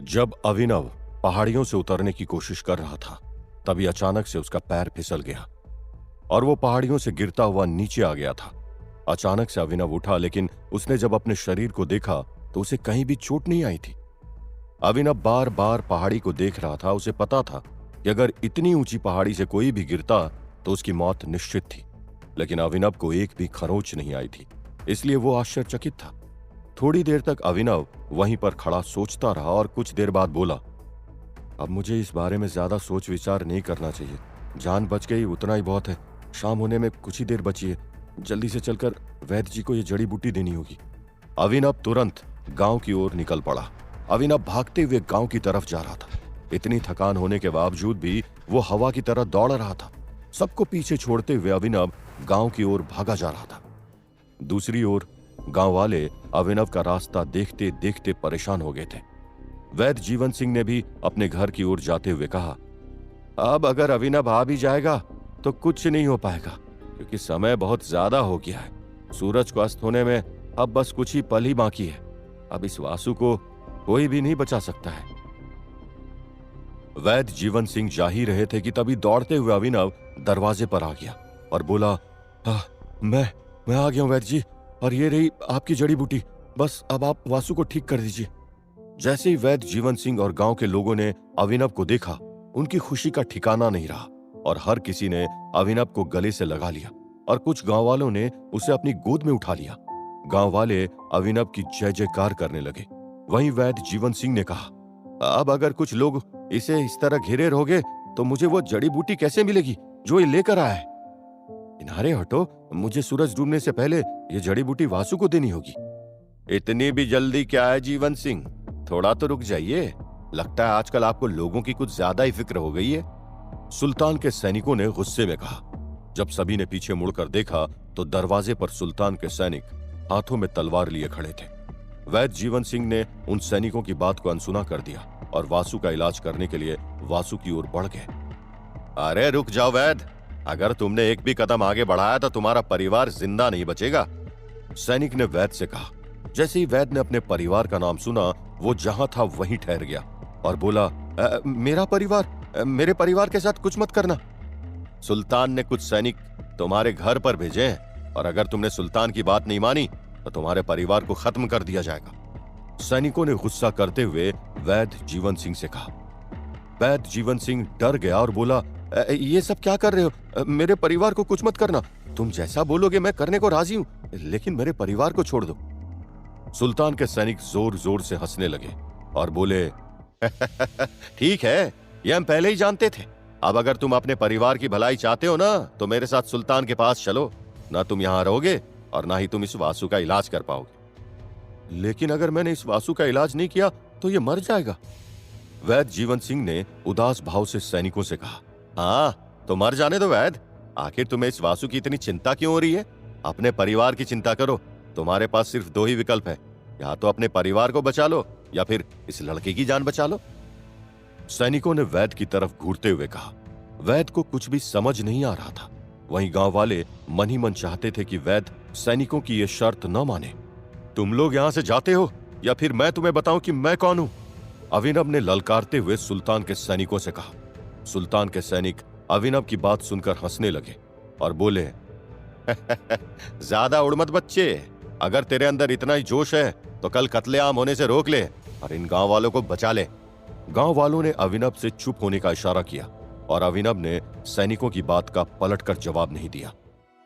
जब अभिनव पहाड़ियों से उतरने की कोशिश कर रहा था, तभी अचानक से उसका पैर फिसल गया और वो पहाड़ियों से गिरता हुआ नीचे आ गया था। अचानक से अभिनव उठा, लेकिन उसने जब अपने शरीर को देखा तो उसे कहीं भी चोट नहीं आई थी। अभिनव बार बार पहाड़ी को देख रहा था। उसे पता था कि अगर इतनी ऊंची पहाड़ी से कोई भी गिरता तो उसकी मौत निश्चित थी, लेकिन अभिनव को एक भी खरोंच नहीं आई थी, इसलिए वो आश्चर्यचकित था। थोड़ी देर तक अभिनव वहीं पर खड़ा सोचता रहा और कुछ देर बाद बोला, अब मुझे इस बारे में ज्यादा सोच विचार नहीं करना चाहिए। जान बच गई उतना ही बहुत है। शाम होने में कुछ ही देर बची है। जल्दी से चलकर वैद्य जी को ये जड़ी बूटी देनी होगी। अभिनव तुरंत गांव की ओर निकल पड़ा। अभिनव भागते हुए गांव की तरफ जा रहा था। इतनी थकान होने के बावजूद भी वो हवा की तरह दौड़ रहा था। सबको पीछे छोड़ते हुए अभिनव गांव की ओर भागा जा रहा था। दूसरी ओर गांव वाले अभिनव का रास्ता देखते देखते परेशान हो गए थे। वैद्य जीवन सिंह ने भी अपने घर की ओर जाते हुए कहा, अब अगर अभिनव आ भी जाएगा तो कुछ नहीं हो पाएगा, क्योंकि समय बहुत ज्यादा हो गया है। सूरज को अस्त होने में अब बस कुछ ही पल ही बाकी है। अब इस वासु को कोई भी नहीं बचा सकता है। वैद्य जीवन सिंह जा ही रहे थे कि तभी दौड़ते हुए अभिनव दरवाजे पर आ गया और बोला, मैं आ गया हूं वैद्य जी, और ये रही आपकी जड़ी बूटी। बस अब आप वासु को ठीक कर दीजिए। जैसे ही वैद्य जीवन सिंह और गांव के लोगों ने अभिनव को देखा, उनकी खुशी का ठिकाना नहीं रहा और हर किसी ने अभिनव को गले से लगा लिया और कुछ गांव वालों ने उसे अपनी गोद में उठा लिया। गांव वाले अभिनव की जय जयकार करने लगे। वहीं वैद्य जीवन सिंह ने कहा, अब अगर कुछ लोग इसे इस तरह घेरे रहोगे तो मुझे वो जड़ी बूटी कैसे मिलेगी जो ये लेकर आया है। किनारे हटो, मुझे सूरज डूबने से पहले ये जड़ी बूटी वासु को देनी होगी। इतनी भी जल्दी क्या है जीवन सिंह, थोड़ा तो रुक जाइए। लगता है आजकल आपको लोगों की कुछ ज्यादा ही फिक्र हो गई है। सुल्तान के सैनिकों ने गुस्से में कहा। जब सभी ने पीछे मुड़कर देखा तो दरवाजे पर सुल्तान के सैनिक हाथों में तलवार लिए खड़े थे। वैद्य जीवन सिंह ने उन सैनिकों की बात को अनसुना कर दिया और वासु का इलाज करने के लिए वासु की ओर बढ़ गए। अरे रुक जाओ वैद्य, अगर तुमने एक भी कदम आगे बढ़ाया तो तुम्हारा परिवार जिंदा नहीं बचेगा, सैनिक ने वैद्य से कहा। जैसे ही वैद्य ने अपने परिवार का नाम सुना, वो जहां था वहीं ठहर गया और बोला, मेरा परिवार, मेरे परिवार के साथ कुछ मत करना। सुल्तान ने कुछ सैनिक तुम्हारे घर पर भेजे हैं और अगर तुमने सुल्तान की बात नहीं मानी तो तुम्हारे परिवार को खत्म कर दिया जाएगा, सैनिकों ने गुस्सा करते हुए वैद्य जीवन सिंह से कहा। वैद्य जीवन सिंह डर गया और बोला, ये सब क्या कर रहे हो? मेरे परिवार को कुछ मत करना। तुम जैसा बोलोगे मैं करने को राजी हूं, लेकिन मेरे परिवार को छोड़ दो। सुल्तान के सैनिक जोर जोर से हंसने लगे और बोले, ठीक है, ये हम पहले ही जानते थे। अब अगर तुम अपने परिवार की भलाई चाहते हो ना, तो मेरे साथ सुल्तान के पास चलो। ना तुम यहां रहोगे और ना ही तुम इस वासु का इलाज कर पाओगे। लेकिन अगर मैंने इस वासु का इलाज नहीं किया तो ये मर जाएगा, वैद्य जीवन सिंह ने उदास भाव से सैनिकों से कहा। हाँ तो मर जाने दो वैद्य, आखिर तुम्हें इस वासु की इतनी चिंता क्यों हो रही है? अपने परिवार की चिंता करो। तुम्हारे पास सिर्फ दो ही विकल्प है, या तो अपने परिवार को बचा लो या फिर इस लड़के की जान बचा लो। सैनिकों ने वैद्य की तरफ घूरते हुए कहा। वैद्य को कुछ भी समझ नहीं आ रहा था। वहीं गांव वाले मन ही मन चाहते थे कि वैद्य सैनिकों की यह शर्त न माने। तुम लोग यहां से जाते हो या फिर मैं तुम्हें बताऊं कि मैं कौन हूं, अभिनव ने ललकारते हुए सुल्तान के सैनिकों से कहा। सुल्तान के सैनिक अभिनव की बात सुनकर हंसने लगे और बोले, ज्यादा उड़ मत बच्चे, अगर तेरे अंदर इतना ही जोश है तो कल कत्लेआम होने से रोक ले और इन गांव वालों को बचा ले। गांव वालों ने अभिनव से चुप होने का इशारा किया और अभिनव ने सैनिकों की बात का पलटकर जवाब नहीं दिया।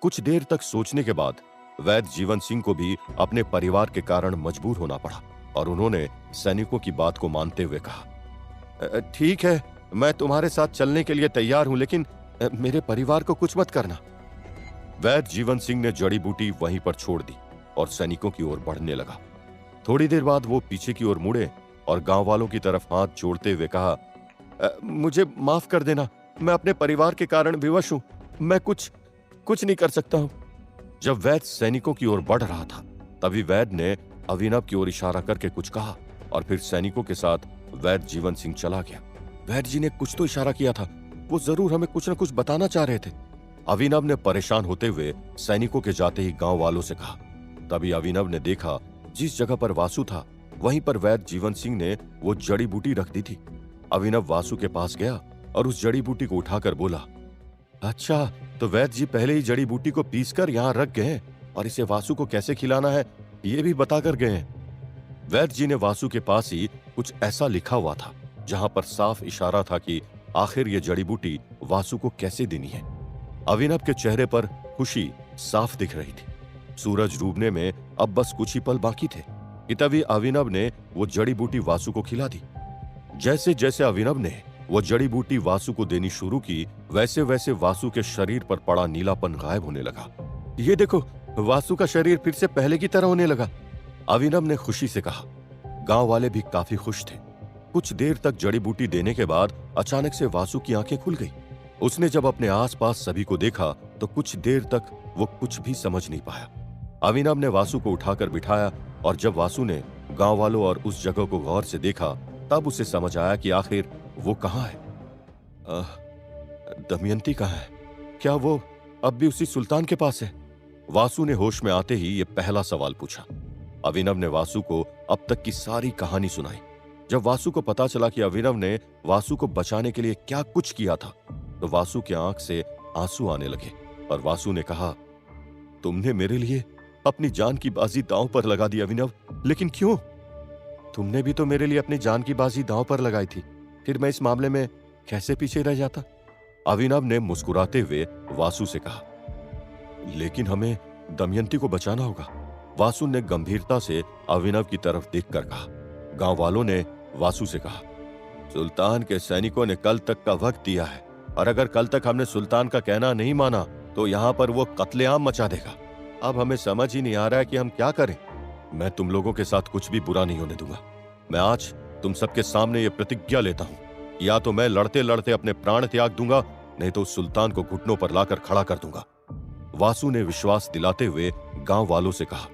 कुछ देर तक सोचने के बाद वैद्य जीवन सिंह को भी अपने परिवार के कारण मजबूर होना पड़ा और उन्होंने सैनिकों की बात को मानते हुए कहा, ठीक है, मैं तुम्हारे साथ चलने के लिए तैयार हूं, लेकिन मेरे परिवार को कुछ मत करना। वैद्य जीवन सिंह ने जड़ी बूटी वहीं पर छोड़ दी और सैनिकों की ओर बढ़ने लगा। थोड़ी देर बाद वो पीछे की ओर मुड़े और गांव वालों की तरफ हाथ जोड़ते हुए कहा, मुझे माफ कर देना, मैं अपने परिवार के कारण विवश हूं, मैं कुछ नहीं कर सकता हूं। जब वैद्य सैनिकों की ओर बढ़ रहा था, तभी वैद्य ने अभिनव की ओर इशारा करके कुछ कहा और फिर सैनिकों के साथ वैद्य जीवन सिंह चला गया। वैद्य जी ने कुछ तो इशारा किया था, वो जरूर हमें कुछ न कुछ बताना चाह रहे थे। अभिनव ने परेशान होते हुए सैनिकों के जाते ही गांव वालों से कहा। तभी अभिनव ने देखा जिस जगह पर वासु था वहीं पर वैद्य जीवन सिंह ने वो जड़ी बूटी रख दी थी। अभिनव वासु के पास गया और उस जड़ी बूटी को उठाकर बोला, अच्छा, तो वैद्य जी पहले ही जड़ी बूटी को पीसकर यहाँ रख गए हैं और इसे वासु को कैसे खिलाना है ये भी बताकर गए हैं। वैद्य जी ने वासु के पास ही कुछ ऐसा लिखा हुआ था जहां पर साफ इशारा था कि आखिर ये जड़ी बूटी वासु को कैसे देनी है। अभिनव के चेहरे पर खुशी साफ दिख रही थी। सूरज डूबने में अब बस कुछ ही पल बाकी थे कि तभी अभिनव ने वो जड़ी बूटी वासु को खिला दी। जैसे जैसे अभिनव ने वो जड़ी बूटी वासु को देनी शुरू की, वैसे वैसे वासु के शरीर पर पड़ा नीलापन गायब होने लगा। ये देखो, वासु का शरीर फिर से पहले की तरह होने लगा, अभिनव ने खुशी से कहा। गांव वाले भी काफी खुश थे। कुछ देर तक जड़ी बूटी देने के बाद अचानक से वासु की आंखें खुल गई। उसने जब अपने आसपास सभी को देखा तो कुछ देर तक वो कुछ भी समझ नहीं पाया। अभिनव ने वासु को उठाकर बिठाया और जब वासु ने गांव वालों और उस जगह को गौर से देखा तब उसे समझ आया कि आखिर वो कहाँ है। दमयंती कहाँ है? क्या वो अब भी उसी सुल्तान के पास है? वासु ने होश में आते ही ये पहला सवाल पूछा। अभिनव ने वासु को अब तक की सारी कहानी सुनाई। जब वासु को पता चला कि अभिनव ने वासु को बचाने के लिए क्या कुछ किया था तो वासु की आंख से आंसू आने लगे और वासु ने कहा, तुमने मेरे लिए अपनी जान की बाजी दांव पर लगा दी अभिनव, लेकिन क्यों? तुमने भी तो मेरे लिए अपनी जान की बाजी दांव पर लगाई थी, फिर मैं इस मामले में कैसे पीछे रह जाता? अभिनव ने मुस्कुराते हुए वासु से कहा, लेकिन हमें दमयंती को बचाना होगा। वासु ने गंभीरता से अभिनव की तरफ देखकर कहा। गांव वालों ने वासु से कहा, सुल्तान के सैनिकों ने कल तक का वक्त दिया है और अगर कल तक हमने सुल्तान का कहना नहीं माना तो यहाँ पर वो कत्लेआम मचा देगा। अब हमें समझ ही नहीं आ रहा है कि हम क्या करें। मैं तुम लोगों के साथ कुछ भी बुरा नहीं होने दूंगा। मैं आज तुम सबके सामने ये प्रतिज्ञा लेता हूँ, या तो मैं लड़ते लड़ते अपने प्राण त्याग दूंगा, नहीं तो उस सुल्तान को घुटनों पर लाकर खड़ा कर दूंगा। वासु ने विश्वास दिलाते हुए गांव वालों से कहा।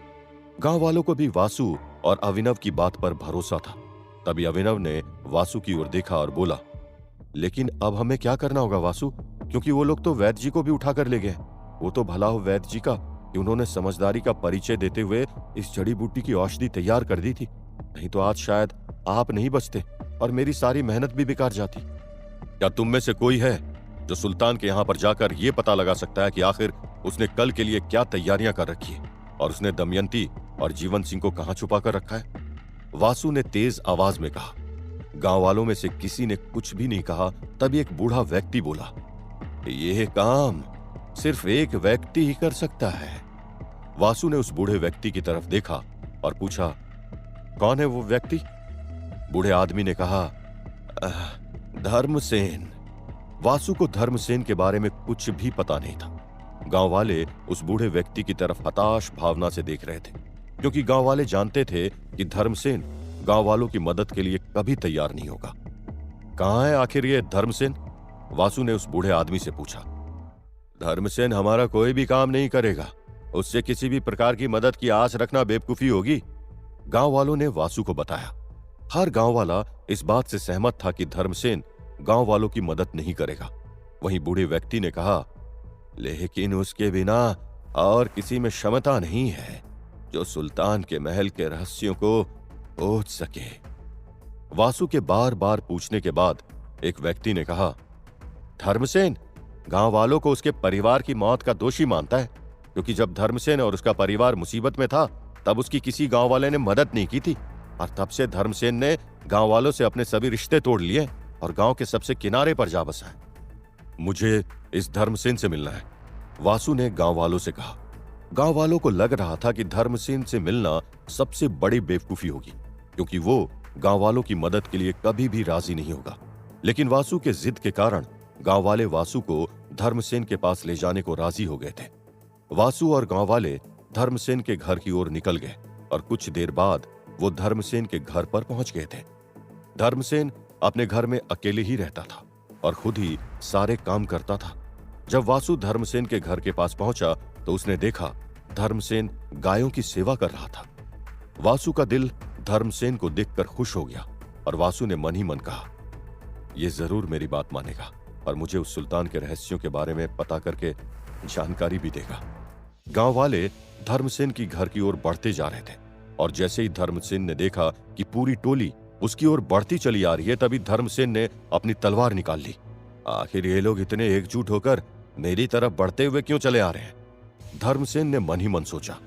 गांव वालों को भी वासु और अभिनव की बात पर भरोसा था। तभी अभिनव ने वासु की ओर देखा और बोला, लेकिन अब हमें क्या करना होगा वासु? क्योंकि वो लोग तो वैद्य जी को भी उठाकर ले गए। वो तो भला हो वैद्य जी का कि उन्होंने समझदारी का परिचय देते हुए इस जड़ी बूटी की औषधि तैयार कर दी थी, नहीं तो आज शायद आप नहीं बचते और मेरी सारी मेहनत भी बेकार जाती। क्या तुम में से कोई है जो सुल्तान के यहां पर जाकर यह पता लगा सकता है कि आखिर उसने कल के लिए क्या तैयारियां कर रखी है और उसने दमयंती और जीवन सिंह को कहां छुपा कर रखा है? वासु ने तेज आवाज में कहा। गांव वालों में से किसी ने कुछ भी नहीं कहा। तभी एक बूढ़ा व्यक्ति बोला, यह काम सिर्फ एक व्यक्ति ही कर सकता है। वासु ने उस बूढ़े व्यक्ति की तरफ देखा और पूछा, कौन है वो व्यक्ति? बूढ़े आदमी ने कहा, धर्मसेन। वासु को धर्मसेन के बारे में कुछ भी पता नहीं था। गांव वाले उस बूढ़े व्यक्ति की तरफ हताश भावना से देख रहे थे, क्योंकि गांव वाले जानते थे कि धर्मसेन गांव वालों की मदद के लिए कभी तैयार नहीं होगा। कहां है आखिर ये धर्मसेन? वासु ने उस बूढ़े आदमी से पूछा। धर्मसेन हमारा कोई भी काम नहीं करेगा, उससे किसी भी प्रकार की मदद की आस रखना बेवकूफी होगी, गांव वालों ने वासु को बताया। हर गांव वाला इस बात से सहमत था कि धर्मसेन गांव वालों की मदद नहीं करेगा। वहीं बूढ़े व्यक्ति ने कहा, लेकिन उसके बिना और किसी में क्षमता नहीं है जो सुल्तान के महल के रहस्यों को खोज सके। वासु के बार बार पूछने के बाद एक व्यक्ति ने कहा, धर्मसेन गांव वालों को उसके परिवार की मौत का दोषी मानता है, क्योंकि जब धर्मसेन और उसका परिवार मुसीबत में था तब उसकी किसी गांव वाले ने मदद नहीं की थी और तब से धर्मसेन ने गांव वालों से अपने सभी रिश्ते तोड़ लिए और गांव के सबसे किनारे पर जा बसा है। मुझे इस धर्मसेन से मिलना है, वासु ने गांव वालों से कहा। गांव वालों को लग रहा था कि धर्मसेन से मिलना सबसे बड़ी बेवकूफी होगी, क्योंकि वो गांव वालों की मदद के लिए कभी भी राजी नहीं होगा। लेकिन वासु के जिद के कारण गांव वाले वासु को धर्मसेन के पास ले जाने को राजी हो गए थे। वासु और गांव वाले धर्मसेन के घर की ओर निकल गए और कुछ देर बाद वो धर्मसेन के घर पर पहुंच गए थे। धर्मसेन अपने घर में अकेले ही रहता था और खुद ही सारे काम करता था। जब वासु धर्मसेन के घर के पास पहुंचा तो उसने देखा धर्मसेन गायों की सेवा कर रहा था। वासु का दिल धर्मसेन को देखकर खुश हो गया और वासु ने मन ही मन कहा, यह जरूर मेरी बात मानेगा और मुझे उस सुल्तान के रहस्यों के बारे में पता करके जानकारी भी देगा। गांव वाले धर्मसेन की घर की ओर बढ़ते जा रहे थे और जैसे ही धर्मसेन ने देखा कि पूरी टोली उसकी ओर बढ़ती चली आ रही है, तभी धर्मसेन ने अपनी तलवार निकाल ली। आखिर ये लोग इतने एकजुट होकर मेरी तरफ बढ़ते हुए क्यों चले आ रहे हैं? धर्मसेन ने मन ही मन सोचा।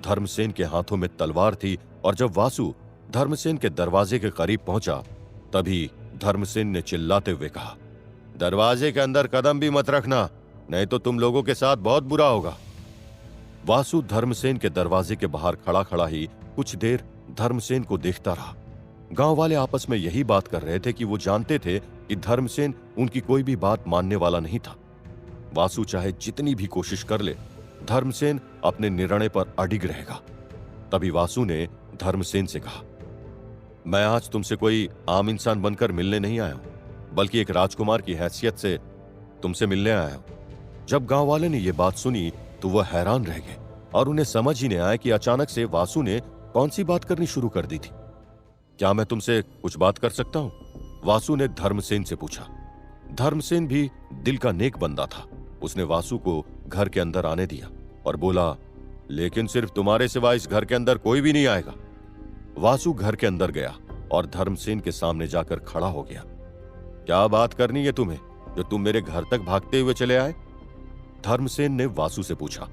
धर्मसेन के हाथों में तलवार थी और जब वासु धर्मसेन के दरवाजे के करीब पहुंचा, तभी धर्मसेन ने चिल्लाते हुए कहा, दरवाजे के अंदर कदम भी मत रखना, नहीं तो तुम लोगों के साथ बहुत बुरा होगा। वासु धर्मसेन के दरवाजे के बाहर खड़ा खड़ा ही कुछ देर धर्मसेन को देखता रहा। गांव वाले आपस में यही बात कर रहे थे कि वो जानते थे कि धर्मसेन उनकी कोई भी बात मानने वाला नहीं था। वासु चाहे जितनी भी कोशिश कर ले, धर्मसेन अपने निर्णय पर अडिग रहेगा। तभी वासु ने धर्मसेन से कहा, मैं आज तुमसे कोई आम इंसान बनकर मिलने नहीं आया हूं, बल्कि एक राजकुमार की हैसियत से तुमसे मिलने आया हूं। जब गांव वाले ने यह बात सुनी तो वह हैरान रह गए और उन्हें समझ ही नहीं आया कि अचानक से वासु ने कौन सी बात करनी शुरू कर दी थी। क्या मैं तुमसे कुछ बात कर सकता हूं? वासु ने धर्मसेन से पूछा। धर्मसेन भी दिल का नेक बंदा था। उसने वासु को घर के अंदर आने दिया और बोला, लेकिन सिर्फ तुम्हारे सिवा इस घर के अंदर कोई भी नहीं आएगा। वासु घर के अंदर गया और धर्मसेन के सामने जाकर खड़ा हो गया। क्या बात करनी है तुम्हें, जो तुम मेरे घर तक भागते हुए चले आए? धर्मसेन ने वासु से पूछा।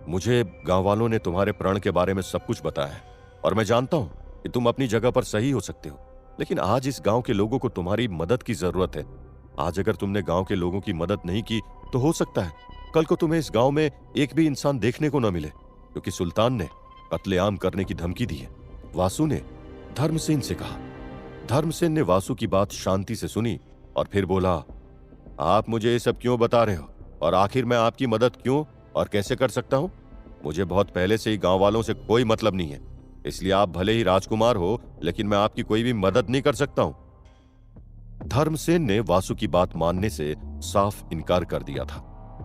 मुझे गांव वालों ने तुम्हारे प्रण के बारे में सब कुछ बताया है और मैं जानता हूं कि तुम अपनी जगह पर सही हो सकते हो, लेकिन आज इस गांव के लोगों को तुम्हारी मदद की जरूरत है। आज अगर तुमने गांव के लोगों की मदद नहीं की तो हो सकता है कल को तुम्हें इस गांव में एक भी इंसान देखने को न मिले, क्योंकि सुल्तान ने कत्लेआम करने की धमकी दी है। वासु ने धर्मसेन से कहा। धर्मसेन ने वासु की बात शांति से सुनी और फिर बोला, आप मुझे ये सब क्यों बता रहे हो और आखिर मैं आपकी मदद क्यों और कैसे कर सकता हूं? मुझे बहुत पहले से ही गांव वालों से कोई मतलब नहीं है, इसलिए आप भले ही राजकुमार हो, लेकिन मैं आपकी कोई भी मदद नहीं कर सकता हूं। धर्मसेन ने वासु की बात मानने से साफ इनकार कर दिया था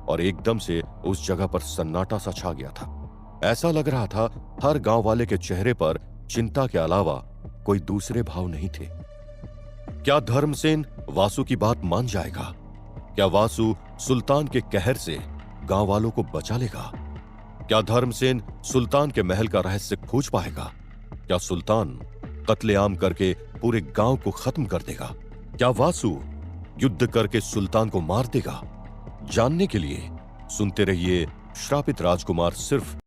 और एकदम से उस जगह पर सन्नाटा सा छा गया था। ऐसा लग रहा था हर गांव वाले के चेहरे पर चिंता के अलावा कोई दूसरे भाव नहीं थे। क्या धर्मसेन वासु की बात मान जाएगा? क्या वासु सुल्तान के कहर से गांव वालों को बचा लेगा? क्या धर्मसेन सुल्तान के महल का रहस्य खोज पाएगा? क्या सुल्तान कत्लेआम करके पूरे गांव को खत्म कर देगा? क्या वासु युद्ध करके सुल्तान को मार देगा? जानने के लिए सुनते रहिए श्रापित राजकुमार सिर्फ